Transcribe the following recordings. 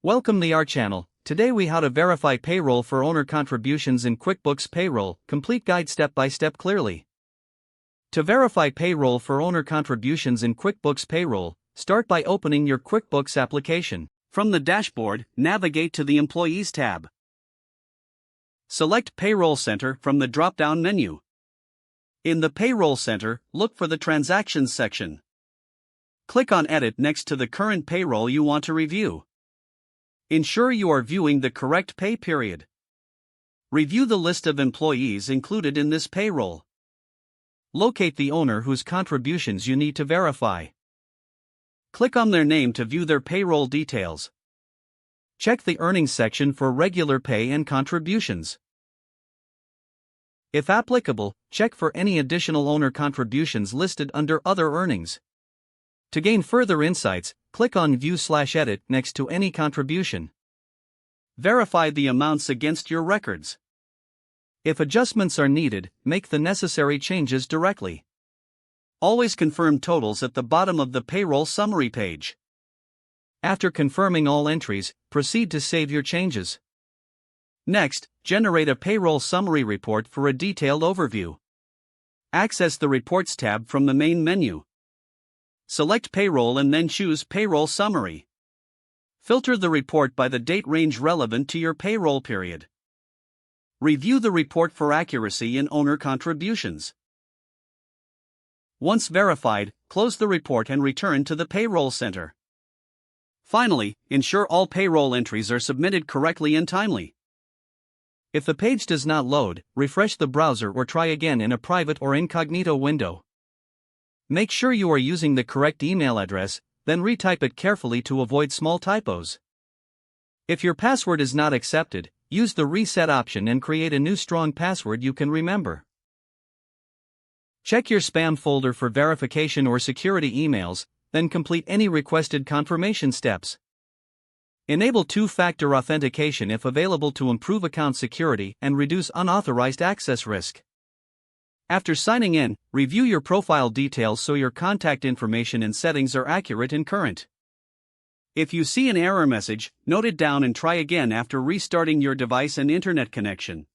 Welcome to our channel. Today we how to verify payroll for owner contributions in QuickBooks Payroll, complete guide step by step clearly. To verify payroll for owner contributions in QuickBooks Payroll, start by opening your QuickBooks application. From the dashboard, navigate to the Employees tab. Select Payroll Center from the drop-down menu. In the Payroll Center, look for the Transactions section. Click on Edit next to the current payroll you want to review. Ensure you are viewing the correct pay period. Review the list of employees included in this payroll. Locate the owner whose contributions you need to verify. Click on their name to view their payroll details. Check the Earnings section for regular pay and contributions. If applicable, check for any additional owner contributions listed under Other Earnings. To gain further insights, click on View/Edit next to any contribution. Verify the amounts against your records. If adjustments are needed, make the necessary changes directly. Always confirm totals at the bottom of the payroll summary page. After confirming all entries, proceed to save your changes. Next, generate a payroll summary report for a detailed overview. Access the Reports tab from the main menu. Select Payroll and then choose Payroll Summary. Filter the report by the date range relevant to your payroll period. Review the report for accuracy in owner contributions. Once verified, close the report and return to the Payroll Center. Finally, ensure all payroll entries are submitted correctly and timely. If the page does not load, refresh the browser or try again in a private or incognito window. Make sure you are using the correct email address, then retype it carefully to avoid small typos. If your password is not accepted, use the reset option and create a new strong password you can remember. Check your spam folder for verification or security emails, then complete any requested confirmation steps. Enable two-factor authentication if available to improve account security and reduce unauthorized access risk. After signing in, review your profile details so your contact information and settings are accurate and current. If you see an error message, note it down and try again after restarting your device and internet connection.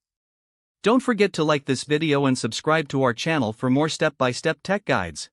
Don't forget to like this video and subscribe to our channel for more step-by-step tech guides.